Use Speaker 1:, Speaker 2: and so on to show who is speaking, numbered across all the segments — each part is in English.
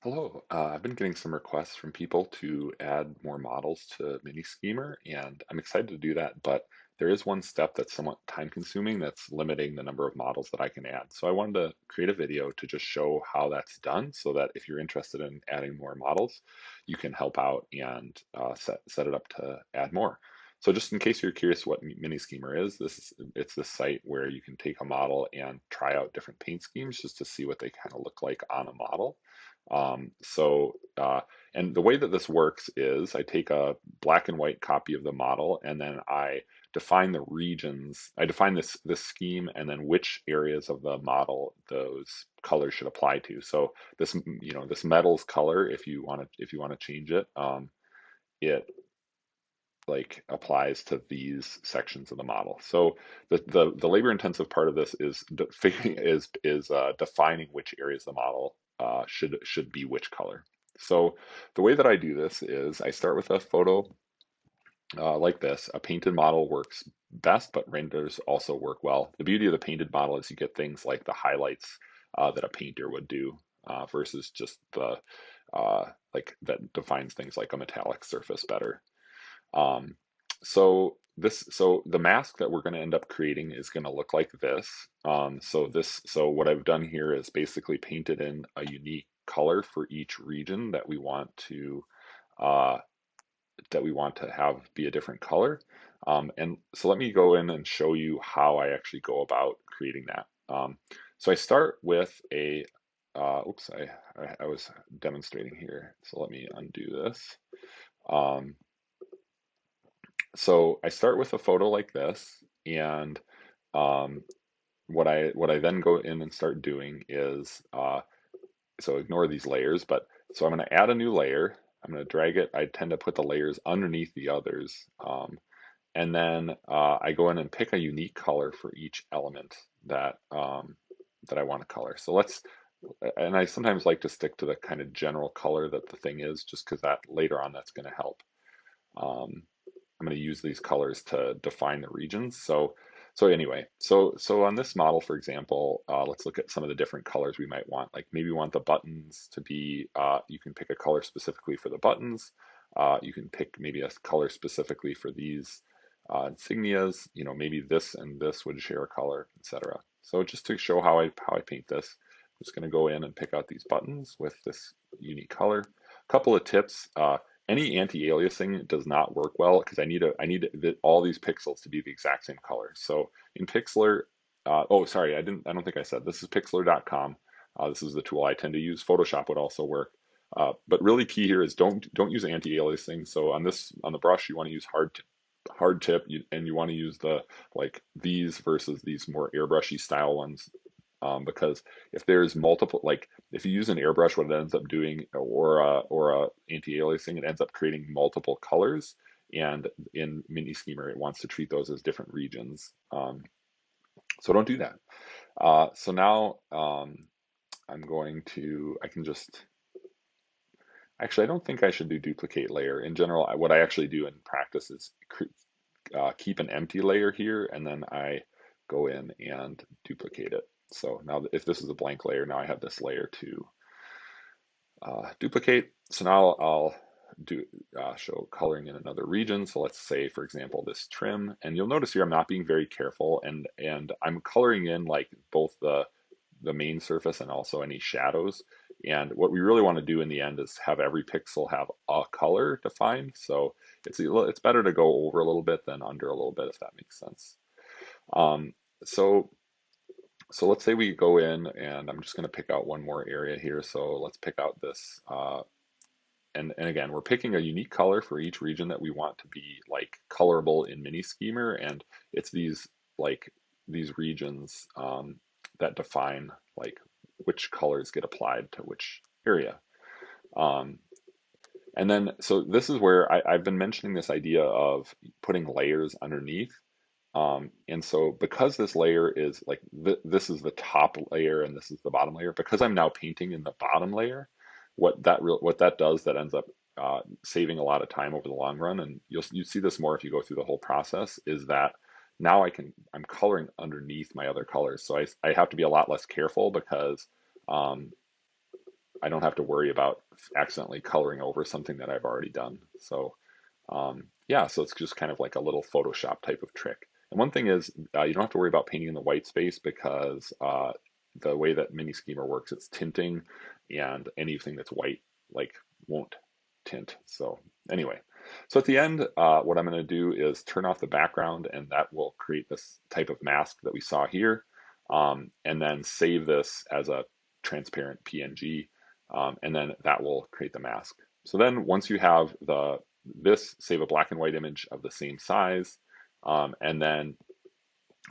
Speaker 1: Hello. I've been getting some requests from people to add more models to Mini Schemer, and I'm excited to do that. But there is one step that's somewhat time consuming that's limiting the number of models that I can add. So I wanted to create a video to just show how that's done so that if you're interested in adding more models, you can help out and set it up to add more. So just in case you're curious what Mini Schemer is, it's this site where you can take a model and try out different paint schemes just to see what they kind of look like on a model. Um, so, uh, and the way that this works is I take a black and white copy of the model, and then I define the regions. I define this scheme, and then which areas of the model those colors should apply to. So this metals color, if you want to change it, it like applies to these sections of the model. So the labor intensive part of this is defining which areas of the model should be which color. So the way that I do this is I start with a photo like this. A painted model works best, but renders also work well. The beauty of the painted model is you get things like the highlights that a painter would do versus just the like that defines things like a metallic surface better. Um, so the mask that we're going to end up creating is going to look like this. So what I've done here is basically painted in a unique color for each region uh, that we want to have be a different color. And so let me go in and show you how I actually go about creating that. So I start with oops, I was demonstrating here. So let me undo this. Um, so I start with a photo like this, and um, what I then go in and start doing is so ignore these layers, but so I'm going to add a new layer. I'm going to drag it. I tend to put the layers underneath the others, and then I go in and pick a unique color for each element that I want to color. So and I sometimes like to stick to the kind of general color that the thing is, just because that later on that's going to help. Um, I'm going to use these colors to define the regions. So anyway, so on this model, for example, let's look at some of the different colors we might want. Like maybe we want the buttons to be, you can pick a color specifically for the buttons. You can pick maybe a color specifically for these insignias. Maybe this and this would share a color, etc. So just to show how I paint this, I'm just going to go in and pick out these buttons with this unique color. A couple of tips. Any anti-aliasing does not work well because I need all these pixels to be the exact same color. So in Pixlr, oh sorry, I don't think I said this is Pixlr.com. This is the tool I tend to use. Photoshop would also work, but really key here is don't use anti-aliasing. So on the brush you want to use hard tip, and you want to use the like these versus these more airbrushy style ones, because if there's multiple, like if you use an airbrush, what it ends up doing, or a anti-aliasing, it ends up creating multiple colors. And in Mini Schemer, it wants to treat those as different regions. So don't do that. So now I can just, actually, I don't think I should do duplicate layer. In general, what I actually do in practice is keep an empty layer here, and then I go in and duplicate it. So now if this is a blank layer, now I have this layer to duplicate. So now I'll do show coloring in another region. So let's say, for example, this trim, and you'll notice here I'm not being very careful, and I'm coloring in like both the main surface and also any shadows. And what we really want to do in the end is have every pixel have a color defined. So it's better to go over a little bit than under a little bit, if that makes sense. Um, so so let's say we go in, and I'm just going to pick out one more area here. So let's pick out this, and again, we're picking a unique color for each region that we want to be like colorable in Mini Schemer, and it's these regions that define like which colors get applied to which area. Um, and then, so this is where I've been mentioning this idea of putting layers underneath. And so because this layer is like, this is the top layer and this is the bottom layer, because I'm now painting in the bottom layer, what that does, that ends up saving a lot of time over the long run, and you see this more if you go through the whole process, is that now I'm coloring underneath my other colors. So I have to be a lot less careful because um, I don't have to worry about accidentally coloring over something that I've already done. So yeah, so it's just kind of like a little Photoshop type of trick. And one thing is you don't have to worry about painting in the white space because the way that Mini Schemer works, it's tinting, and anything that's white like won't tint. So anyway, so at the end, what I'm going to do is turn off the background, and that will create this type of mask that we saw here, and then save this as a transparent PNG, and then that will create the mask. So then once you have this, save a black and white image of the same size, and then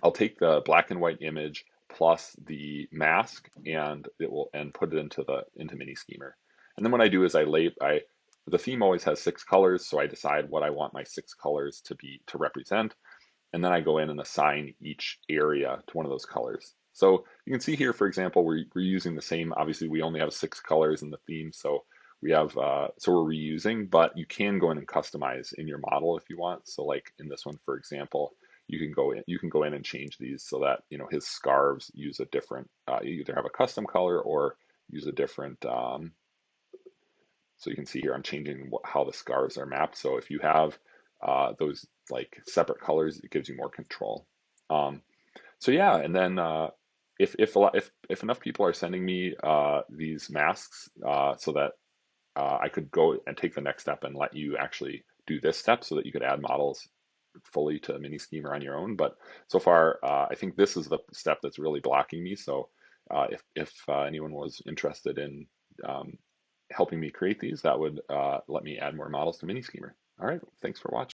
Speaker 1: I'll take the black and white image plus the mask, and put it into Mini Schemer. And then what I do is the theme always has 6 colors, so I decide what I want my 6 colors to represent, and then I go in and assign each area to one of those colors. So you can see here, for example, we're using the same. Obviously, we only have 6 colors in the theme, so we're reusing. But you can go in and customize in your model if you want. So like in this one, for example, you can go in and change these so that his scarves use a different. You either have a custom color or use a different. So you can see here I'm changing how the scarves are mapped. So if you have those like separate colors, it gives you more control. Um, so yeah, and then if enough people are sending me these masks, so that I could go and take the next step and let you actually do this step, so that you could add models fully to Mini Schemer on your own. But so far, I think this is the step that's really blocking me. So if anyone was interested in um, helping me create these, that would let me add more models to Mini Schemer. All right, thanks for watching.